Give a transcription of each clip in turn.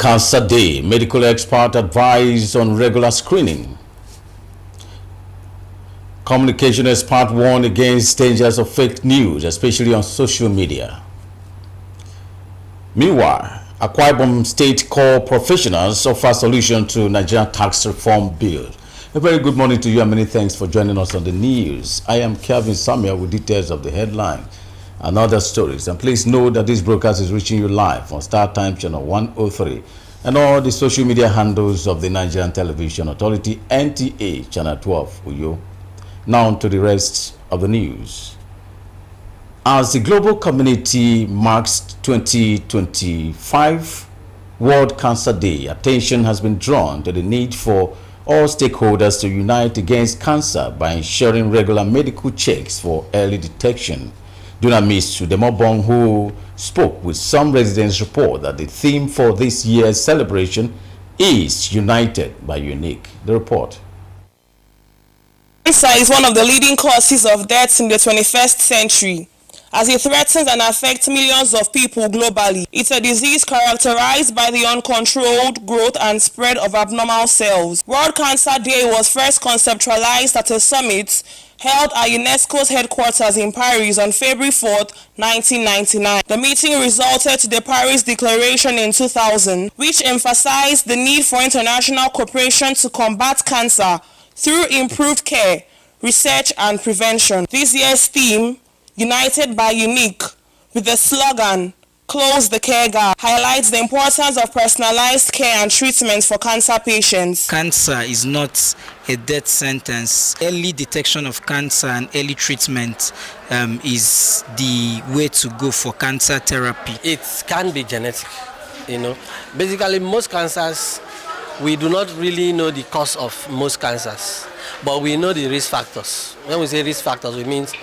Cancer Day, medical expert advise on regular screening. Communication expert warn against dangers of fake news, especially on social media. Meanwhile, Akwa Ibom State Core Professionals offer solution to Nigerian tax reform bill. A very good morning to you and many thanks for joining us on the news. I am Kelvin Samuel with details of the headline and other stories. And please know that this broadcast is reaching you live on Star Time Channel 103 and all the social media handles of the Nigerian Television Authority, NTA Channel 12 Uyo. Now to the rest of the news. As the global community marks 2025 World Cancer Day, attention has been drawn to the need for all stakeholders to unite against cancer by ensuring regular medical checks for early detection. Dunamis Udemobong, who spoke with some residents, report that the theme for this year's celebration is United by Unique. The report. Cancer is one of the leading causes of deaths in the 21st century, as it threatens and affects millions of people globally. It's a disease characterized by the uncontrolled growth and spread of abnormal cells. World Cancer Day was first conceptualized at a summit held at UNESCO's headquarters in Paris on February 4, 1999. The meeting resulted to the Paris Declaration in 2000, which emphasized the need for international cooperation to combat cancer through improved care, research, and prevention. This year's theme, United by Unique, with the slogan, Close the Care Gap, highlights the importance of personalized care and treatment for cancer patients. Cancer is not a death sentence. Early detection of cancer and early treatment is the way to go for cancer therapy. It can be genetic, Basically, most cancers, we do not really know the cause of most cancers, but we know the risk factors. When we say risk factors, it means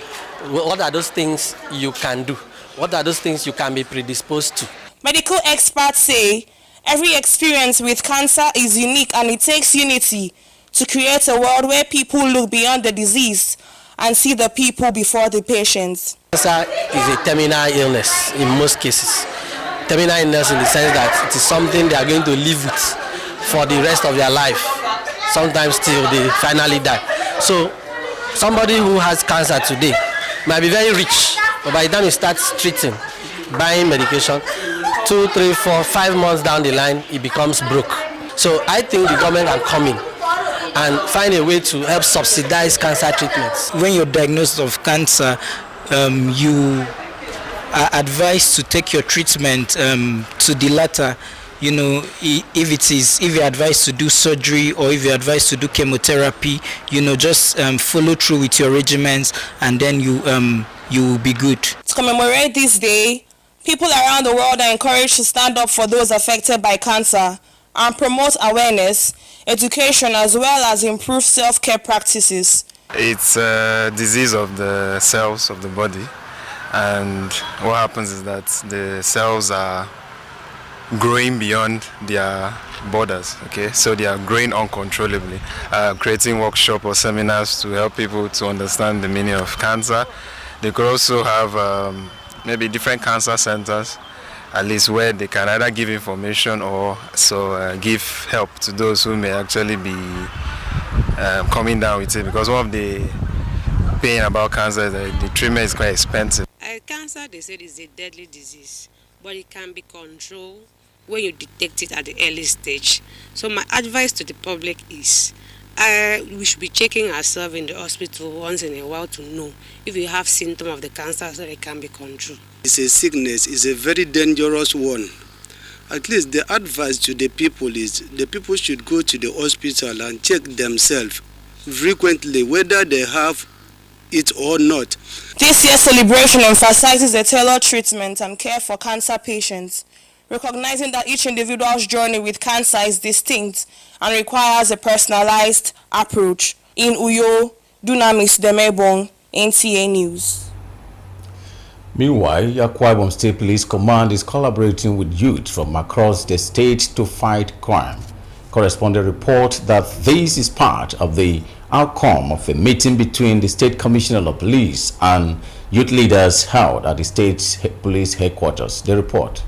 what are those things you can do? What are those things you can be predisposed to? Medical experts say every experience with cancer is unique, and it takes unity to create a world where people look beyond the disease and see the people before the patients. Cancer is a terminal illness in most cases. Terminal illness in the sense that it is something they are going to live with for the rest of their life, sometimes till they finally die. So somebody who has cancer today might be very rich, but by the time he starts treating, buying medication, 2, 3, 4, 5 months down the line, he becomes broke. So I think the government can come in and find a way to help subsidize cancer treatments. When you're diagnosed of cancer, you are advised to take your treatment to the latter. If you're advised to do surgery or if you're advised to do chemotherapy, just follow through with your regimens, and then you will be good. To commemorate this day, people around the world are encouraged to stand up for those affected by cancer and promote awareness, education, as well as improve self-care practices. It's a disease of the cells of the body, and what happens is that the cells are growing beyond their borders, so they are growing uncontrollably. Creating workshops or seminars to help people to understand the meaning of cancer. They could also have maybe different cancer centers, at least, where they can either give information or give help to those who may actually be coming down with it, because one of the pain about cancer is that the treatment is quite expensive. Cancer, they said, is a deadly disease, but it can be controlled when you detect it at the early stage. So my advice to the public is we should be checking ourselves in the hospital once in a while to know if we have symptoms of the cancer so it can be controlled. It's a sickness, it's a very dangerous one. At least the advice to the people is the people should go to the hospital and check themselves frequently whether they have it or not. This year's celebration emphasizes the tailored treatment and care for cancer patients, recognizing that each individual's journey with cancer is distinct and requires a personalized approach. In Uyo, Dunamis Udemobong, NTA News. Meanwhile, Akwa Ibom State Police Command is collaborating with youth from across the state to fight crime. Correspondent report that this is part of the outcome of a meeting between the State Commissioner of Police and youth leaders held at the state police headquarters. The report.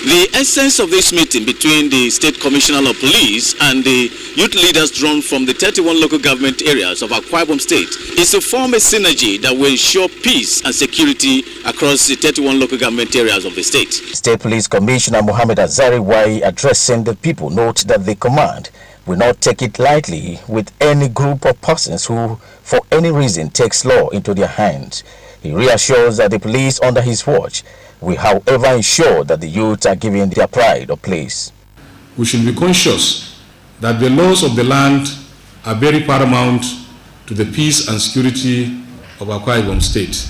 The essence of this meeting between the State Commissioner of Police and the youth leaders drawn from the 31 local government areas of Akwa Ibom State is to form a synergy that will ensure peace and security across the 31 local government areas of the state. State Police Commissioner Mohammed Azari, while addressing the people, note that the command will not take it lightly with any group of persons who, for any reason, takes law into their hands. He reassures that the police under his watch will, however, ensure that the youth are given their pride of place. We should be conscious that the laws of the land are very paramount to the peace and security of Akwa Ibom State.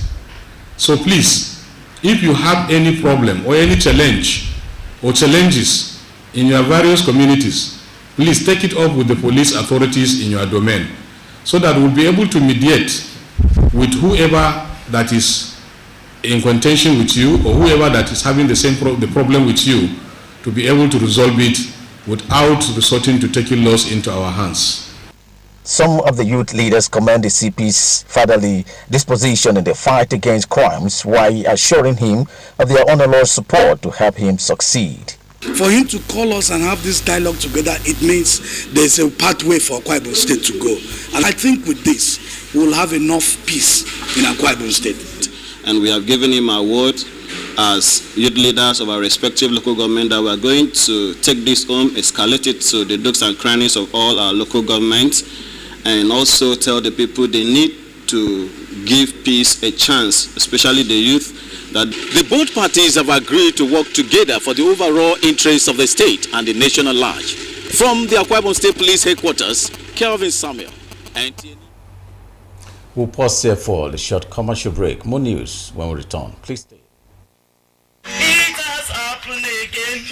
So please, if you have any problem or any challenge or challenges in your various communities, please take it up with the police authorities in your domain so that we'll be able to mediate with whoever that is in contention with you or whoever that is having the problem with you, to be able to resolve it without resorting to taking laws into our hands. Some of the youth leaders commend the CP's fatherly disposition in the fight against crimes, while assuring him of their honorable support to help him succeed. For him to call us and have this dialogue together, it means there's a pathway for Akwa Ibom State to go. And I think with this, we'll have enough peace in Akwa Ibom State. And we have given him our word as youth leaders of our respective local government that we are going to take this home, escalate it to the nooks and crannies of all our local governments, and also tell the people they need to give peace a chance, especially the youth. That the both parties have agreed to work together for the overall interests of the state and the nation at large. From the Akwa Ibom State Police Headquarters, Kelvin Samuel. We'll pause here for the short commercial break. More news when we return. Please stay. It has happened again.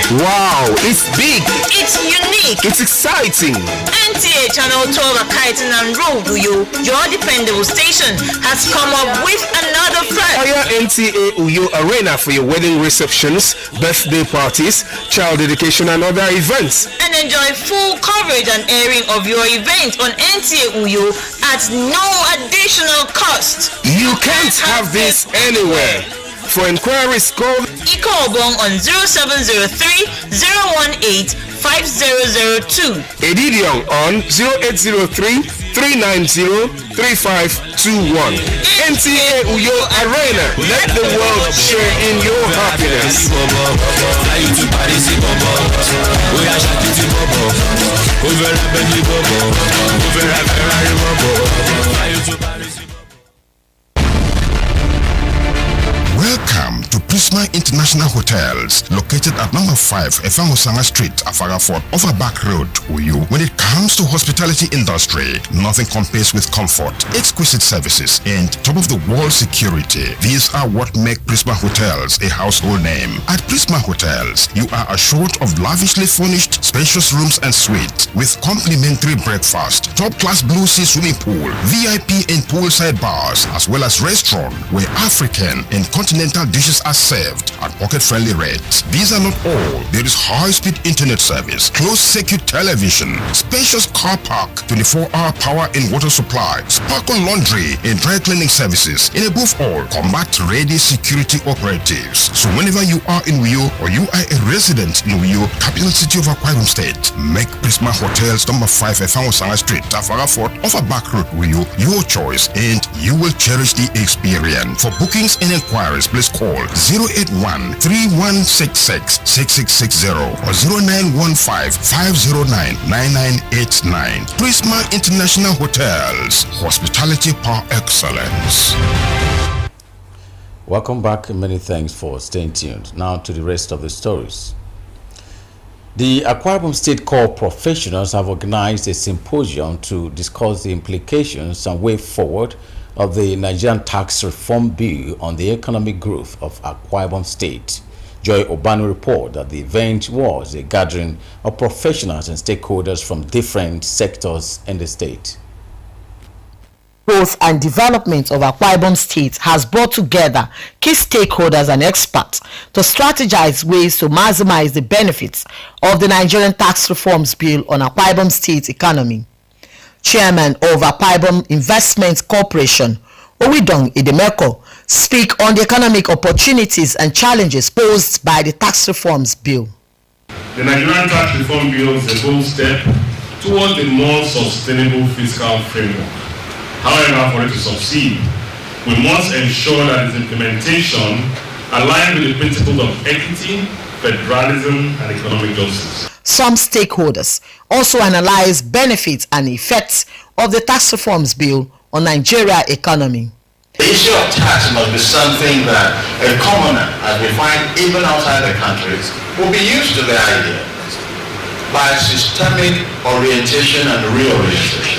Wow, it's big. It's unique. It's exciting. NTA Channel 12 Akaitan and Road, your dependable station, has come up with another prize. Hire NTA Uyo Arena for your wedding receptions, birthday parties, child dedication and other events. And enjoy full coverage and airing of your event on NTA Uyo at no additional cost. You can't have this anywhere. For inquiries, call Ikobong on 0703 018 5002. Edidion on 0803 390 3521. NTA Uyo Arena. Let the world share in your happiness. Welcome to Prisma International Hotels, located at number 5 Efangosanga Street, Afagafort, off a back road, Uyu. When it comes to hospitality industry, nothing compares with comfort, exquisite services, and top-of-the-world security. These are what make Prisma Hotels a household name. At Prisma Hotels, you are assured of lavishly furnished, spacious rooms and suites with complimentary breakfast, top-class blue sea swimming pool, VIP and poolside bars, as well as restaurant where African and continental dishes are served at pocket-friendly rates. These are not all. There is high-speed internet service, closed-circuit television, spacious car park, 24-hour power and water supply, sparkle laundry and dry cleaning services, and above all, combat-ready security operatives. So whenever you are in Uyo or you are a resident in Uyo, capital city of Akwa Ibom State, make Prisma Hotels number 5 Efangosanga Street, Afagafort, off a back road Uyo your choice, and you will cherish the experience. For bookings and inquiries, please call 081-3166-6660 or 0915-509-9989. Prisma International Hotels, hospitality par excellence. Welcome back and many thanks for staying tuned. Now to the rest of the stories. The Akwa Ibom State Corps professionals have organized a symposium to discuss the implications and way forward of the Nigerian Tax Reform Bill on the economic growth of Akwa Ibom State. Joy Obanu reported that the event was a gathering of professionals and stakeholders from different sectors in the state. Growth and development of Akwa Ibom State has brought together key stakeholders and experts to strategize ways to maximize the benefits of the Nigerian Tax Reforms Bill on Akwa Ibom State economy. Chairman of Akwa Ibom Investment Corporation, Owidong Idemeko, speak on the economic opportunities and challenges posed by the tax reforms bill. The Nigerian tax reform bill is a bold step towards a more sustainable fiscal framework. However, for it to succeed, we must ensure that its implementation aligns with the principles of equity, federalism, and economic justice. Some stakeholders also analyze benefits and effects of the tax reforms bill on Nigeria economy. The issue of tax must be something that a commoner, as we find even outside the countries, will be used to the idea by systemic orientation and reorientation.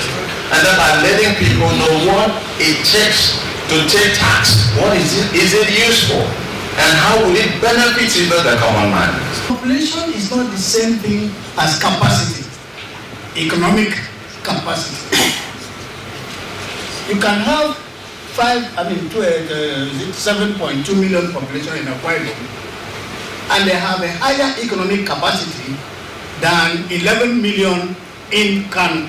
And then by letting people know what it takes to take tax. What is it? Is it useful? And how will it benefit even the common man? Population is not the same thing as capacity, economic capacity. You can have 7.2 million population in Akwa Ibom, and they have a higher economic capacity than 11 million in Kano.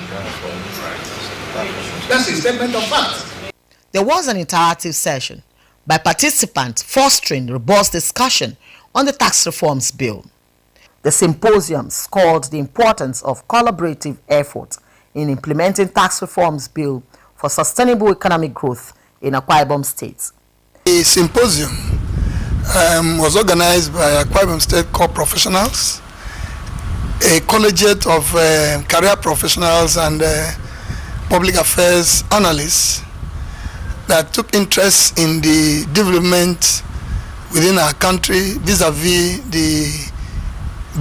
That's a statement of fact. There was an interactive session by participants fostering robust discussion on the tax reforms bill. The symposium scored the importance of collaborative effort in implementing tax reforms bill for sustainable economic growth in Akwa Ibom State. The symposium was organized by Akwa Ibom State core professionals, a collegiate of career professionals and public affairs analysts that took interest in the development within our country vis-a-vis the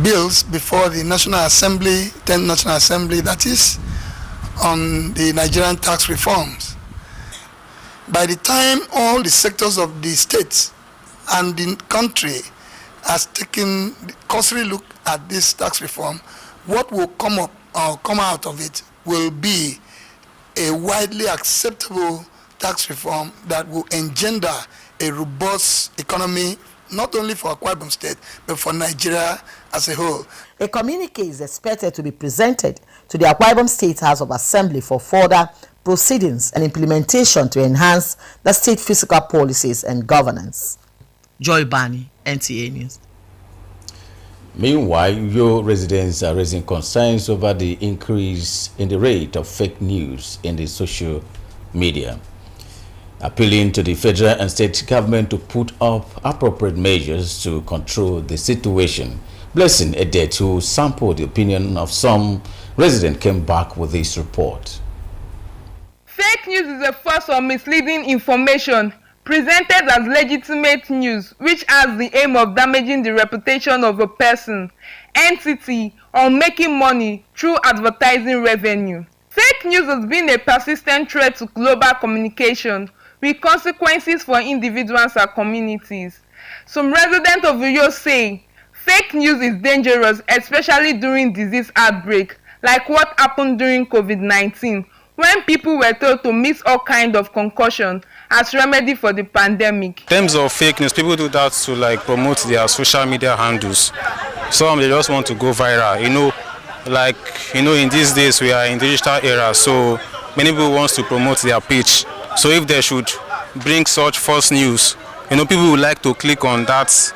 bills before the National Assembly, 10th National Assembly, that is, on the Nigerian tax reforms. By the time all the sectors of the states and the country has taken a cursory look at this tax reform, what will come up or come out of it will be a widely acceptable tax reform that will engender a robust economy, not only for Akwa Ibom State, but for Nigeria as a whole. A communique is expected to be presented to the Akwa Ibom State House of Assembly for further proceedings and implementation to enhance the state fiscal policies and governance. Joy Bani, NTA News. Meanwhile, your residents are raising concerns over the increase in the rate of fake news in the social media, appealing to the federal and state government to put up appropriate measures to control the situation. Blessing Edet, who sampled the opinion of some residents, came back with this report. Fake news is a false or misleading information presented as legitimate news, which has the aim of damaging the reputation of a person, entity, or making money through advertising revenue. Fake news has been a persistent threat to global communication, with consequences for individuals and communities. Some residents of Uyo say fake news is dangerous, especially during disease outbreak, like what happened during COVID-19, when people were told to mix all kinds of concussion as remedy for the pandemic. In terms of fake news, people do that to promote their social media handles. Some they just want to go viral. In these days we are in digital era, so many people want to promote their page. So if they should bring such false news, people would like to click on that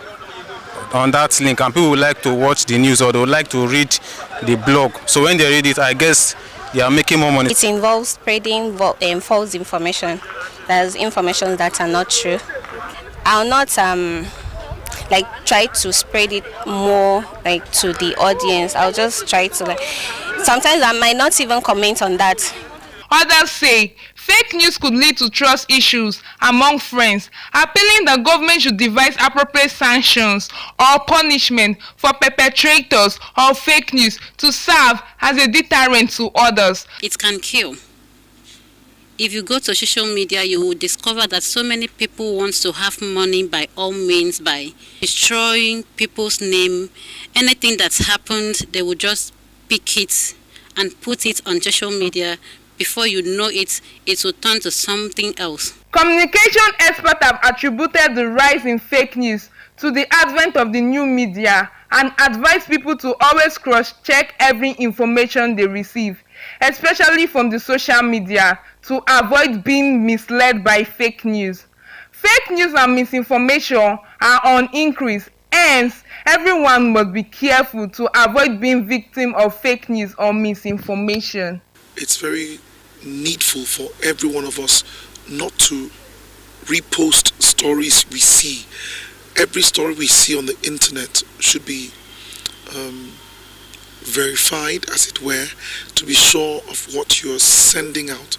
link, and people would like to watch the news, or they would like to read the blog. So when they read it, I guess they are making more money. It involves spreading false information. There's information that are not true. I'll not try to spread it more to the audience. I'll just try to sometimes I might not even comment on that. Others say fake news could lead to trust issues among friends, appealing the government should devise appropriate sanctions or punishment for perpetrators of fake news to serve as a deterrent to others. It can kill. If you go to social media, you will discover that so many people want to have money by all means, by destroying people's name. Anything that's happened, they will just pick it and put it on social media. Before you know it, it will turn to something else. Communication experts have attributed the rise in fake news to the advent of the new media and advise people to always cross-check every information they receive, especially from the social media, to avoid being misled by fake news. Fake news and misinformation are on increase. Hence, everyone must be careful to avoid being victim of fake news or misinformation. It's very needful for every one of us not to repost stories we see. Every story we see on the internet should be verified, as it were, to be sure of what you're sending out,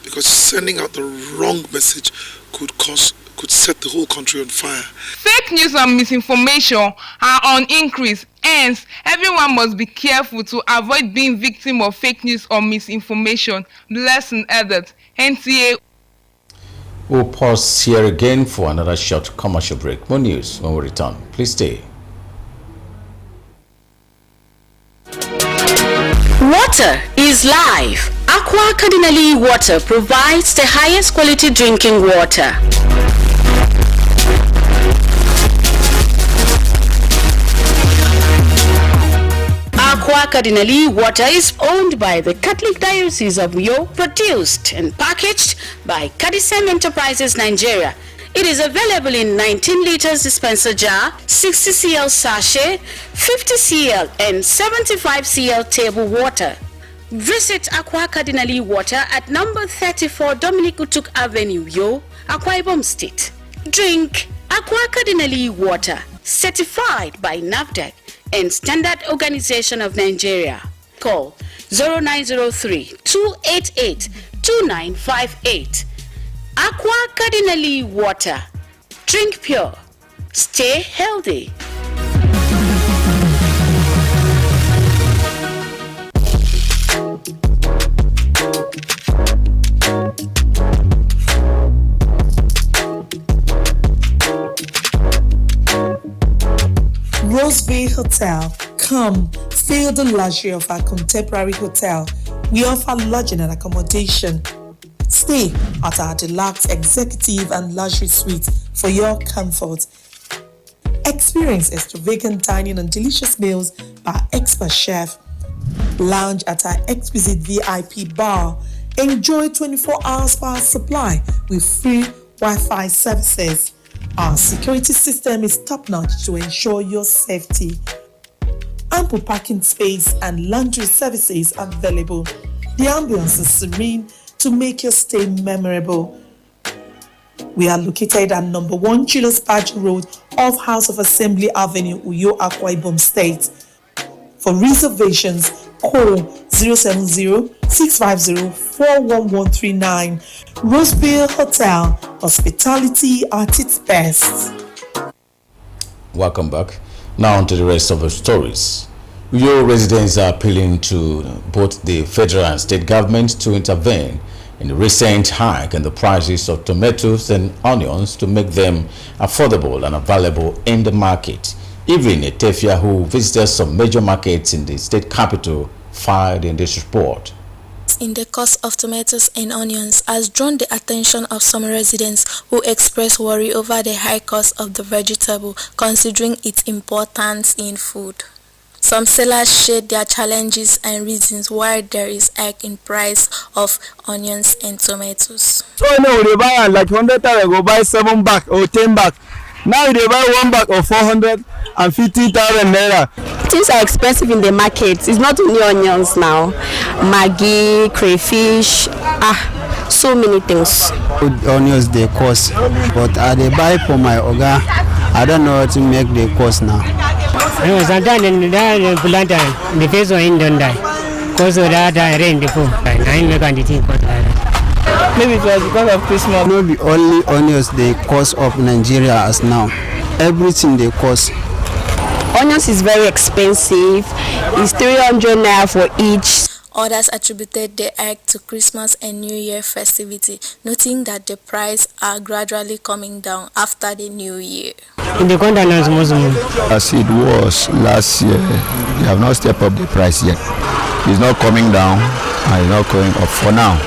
because sending out the wrong message could set the whole country on fire. Fake news and misinformation are on increase. Hence, everyone must be careful to avoid being victim of fake news or misinformation. Blessing added. NTA. We'll pause here again for another short commercial break. More news when we return. Please stay. Water is life. Aqua Cardinali Water provides the highest quality drinking water. Aqua Cardinali Water is owned by the Catholic Diocese of Uyo, produced and packaged by Cadisem Enterprises Nigeria. It is available in 19 liters dispenser jar, 60 cl sachet, 50 cl and 75 cl table water. Visit Aqua Cardinali Water at number 34 Dominic Utuk Avenue, Uyo, Akwa Ibom State. Drink Aqua Cardinali Water, certified by NAFDAC and Standard Organization of Nigeria. Call 0903-288-2958. Aqua Cardinali Water. Drink pure. Stay healthy. Rose Bay Hotel. Come, feel the luxury of our contemporary hotel. We offer lodging and accommodation. Stay at our deluxe executive and luxury suite for your comfort. Experience extravagant dining and delicious meals by expert chef. Lounge at our exquisite VIP bar. Enjoy 24 hours power supply with free Wi-Fi services. Our security system is top-notch to ensure your safety. Ample parking space and laundry services are available. The ambience is serene to make your stay memorable. We are located at number 1 Julius Badger Road off House of Assembly Avenue, Uyo, Akwa Ibom State. For reservations, call 070-650-41139. Roseville Hotel, hospitality at its best. Welcome back. Now on to the rest of the stories. Uyo residents are appealing to both the federal and state governments to intervene in the recent hike in the prices of tomatoes and onions to make them affordable and available in the market. Even Etefia, who visited some major markets in the state capital, filed in this report. In the cost of tomatoes and onions has drawn the attention of some residents who express worry over the high cost of the vegetable, considering its importance in food. Some sellers share their challenges and reasons why there is hike in price of onions and tomatoes. So now they buy like 100 times, go buy 7 back or 10 back. Now they buy 1 bag of 450,000 naira. Things are expensive in the market. It's not only onions now. Maggi, crayfish, so many things. Onions they cost, but they buy for my oga. I don't know how to make the cost now. Sometimes the plant the face of Indian die. Cause of that rain before. I make anything cost like that. Maybe it was because of Christmas. No be only onions they cost of Nigeria as now. Everything they cost. Onions is very expensive. It's 300 naira for each. Others attributed the hike to Christmas and New Year festivity, noting that the prices are gradually coming down after the New Year. In the continent, as it was last year, they have not stepped up the price yet. It's not coming down and it's not going up for now.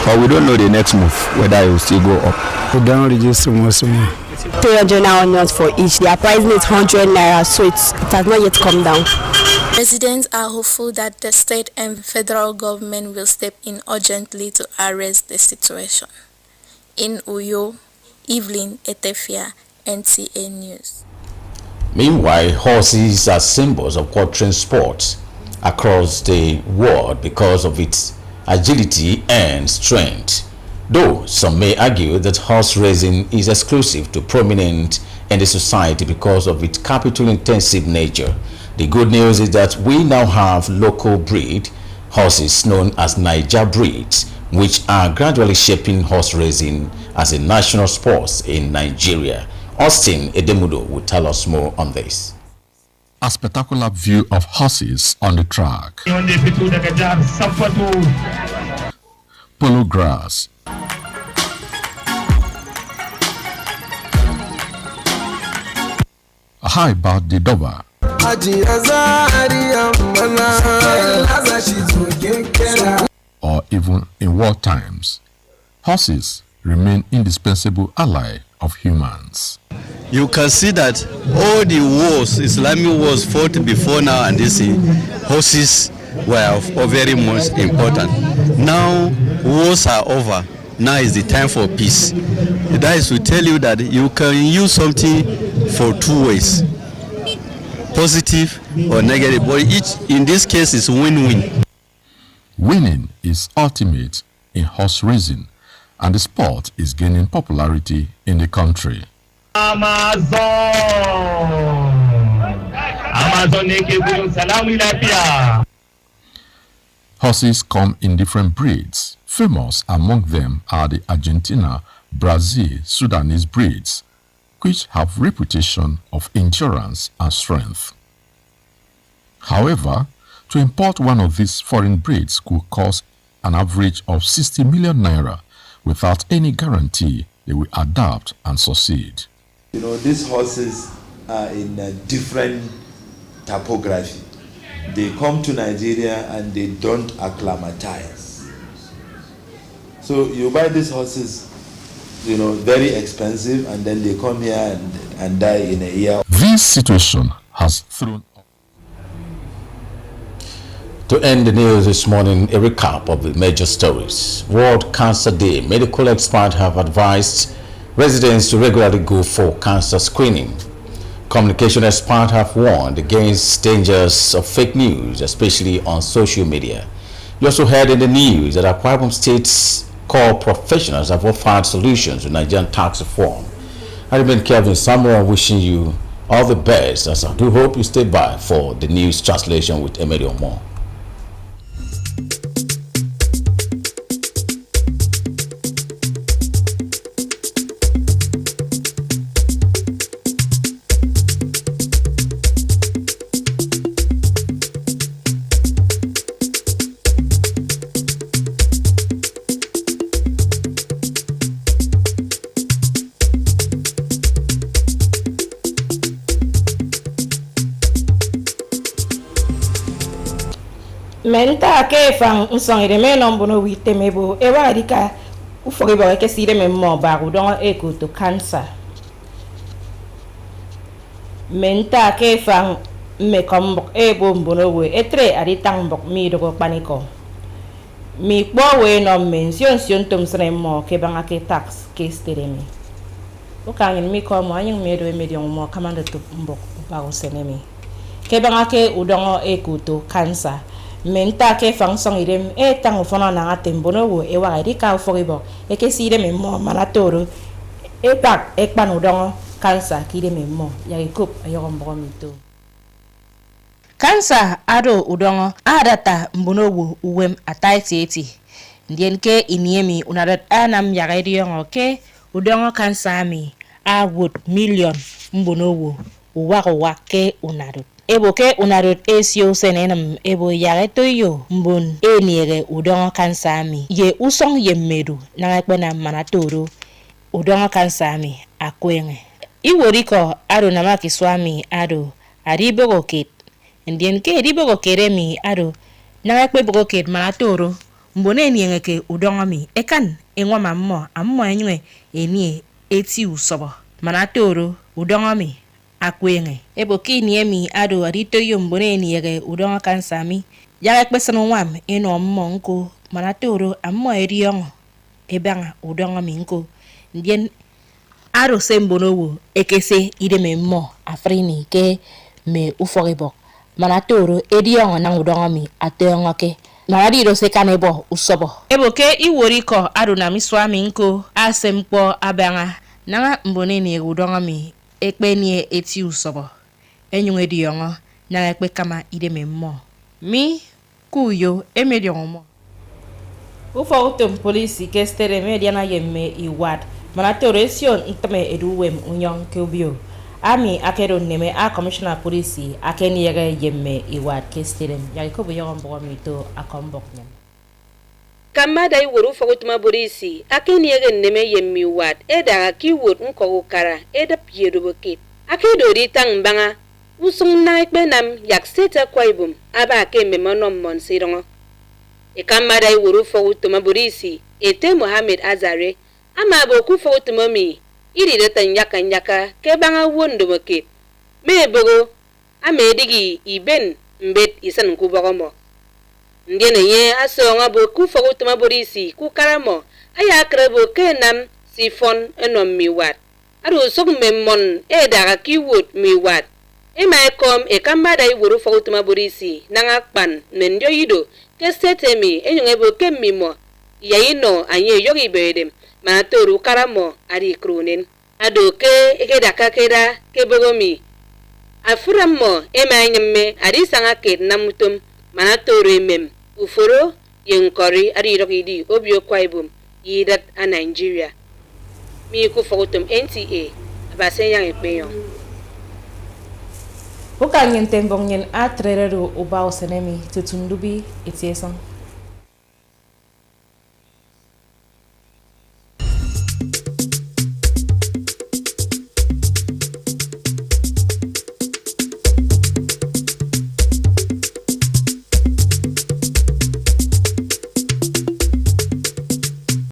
But we don't know the next move, whether it will still go up. We don't reduce so much. 300 naira onions for each. Their price is 100 naira, so it has not yet come down. Residents are hopeful that the state and federal government will step in urgently to arrest the situation. In Uyo, Evelyn Etefia, NTA News. Meanwhile, horses are symbols of quatrain sports across the world because of its agility and strength. Though some may argue that horse racing is exclusive to prominent in the society because of its capital-intensive nature, the good news is that we now have local breed horses known as Niger breeds, which are gradually shaping horse racing as a national sport in Nigeria. Austin Edemudo will tell us more on this. A spectacular view of horses on the track. Polo grass. How about the Doba? Or even in war times, horses remain indispensable ally of humans. You can see that all the wars, Islamic wars fought before now and this, horses were very much important. Now wars are over. Now is the time for peace. That is to tell you that you can use something for two ways, positive or negative, but each in this case is win-win. Winning is ultimate in horse racing, and the sport is gaining popularity in the country. Horses come in different breeds. Famous among them are the Argentina, Brazil, Sudanese breeds, which have reputation of endurance and strength. However, to import one of these foreign breeds could cost an average of 60 million naira without any guarantee they will adapt and succeed. You know, these horses are in a different topography. They come to Nigeria and they don't acclimatize. So you buy these horses, you know, very expensive, and then they come here and die in a year. This situation has thrown. To end the news this morning, a recap of the major stories. World Cancer Day. Medical experts have advised residents to regularly go for cancer screening. Communication experts have warned against dangers of fake news, especially on social media. You also heard in the news that Akwa Ibom State's core professionals have offered solutions to Nigerian tax reform. I remain Kelvin Samuel, wishing you all the best, as I do hope you stay by for the news translation with Emery Omo. Menta ke fang nsong ire me no bono wite mebo e wa dika u foge ba ke sire me mo ba go don e ko to cancer. Menta ke fang me kom e bo bono we etre ari tang bok mi do ko paniko. Mi po we no mention tom sre mo ke banga ke tax ke stere mi. O kan mi ko mo anyin me do me di mo kamanda to mbok ba o senemi. Ke banga ke u don e ko to cancer. Menta ke fang song irem e tang fona na atembono wo e wa ri ka foribo e ke sire me mo manatoro e pak e panu don cancer ki de me mo ya ikop ayo mbo mito cancer ado udongo adata mbono wo uwem ataiti eti ndien ke iniemi unadat anam ya radio ke udongo cancer mi a wood million mbono wo uwako wake unadot Eboke unarot esio senenam ebo yareto yo mbon eniere udongo kansami ye usong ye medu na ekpena manatoro udongo kansami akwenge iworiko ado namaki swami ado aribogo kit ndien ke ribogo keremi ado na ekpebogo kit manatoro mbone enienge ke udongo mi ekan enwa mammo ammo enwe enie eti usobo manatoro udongo mi akwenge eboki niemi ado arito yombone niere udonga kansami yaga kpesano wam eno monko manatoro ammo eriong ebanga udonga minko ndien aro sembonowo ekese ideme mo afrini ke me uforibo mana toro ediongo na ngudongomi ateongoke maradi do se kanebo usobo eboke iworiko aro na miswami nko asempo abanga na mboneni ngudongomi ekpenie eti usobo enyunwe diongo na ekpe kama ideme mo mi kuyo emediongo ufo utom polisi ke stere mediana yemme iwad mana toresion ntame eduwem unyon kobio ami akero neme a commissioner polisi akeni yege yemme iwad ke stere yakobo yombo mito akomboknyam kamada iworu fo utuma polisi akeni yege neme yemme iwad eda kiwod nko kara eda pieroboke akedo ritang banga usung naikbe nam yakseta kwaibum aba ke memonom monsirongo ikamada iworu fo utuma polisi ete Mohammed Azare ama boku fo utuma mi iri retan nyaka ke banga wondo moke me bogo amedigi iben mbet isan ku bogomo ndene ye asonga boku fo utuma polisi ku karamo aya krebo ke nam sifon enom miwat aru sok memmon e daga kiwot miwat e mai kom e kamada iworu fo utuma polisi nanga kpan nendio yido ke setemi enyonge bo kemmimo yayino anye yogi bedem manatoru karamo ari krunen adoke ekedaka keda kebogomi afuramo emanyemme ari sanga ked namutum manatoru emem uforo yenkori ari rokidi obio kwaibum yidat a Nigeria mi ku fogutum NTA abasen yang epeyon Bukan yen tembong yen a trereru ubao senemi tutundubi itieson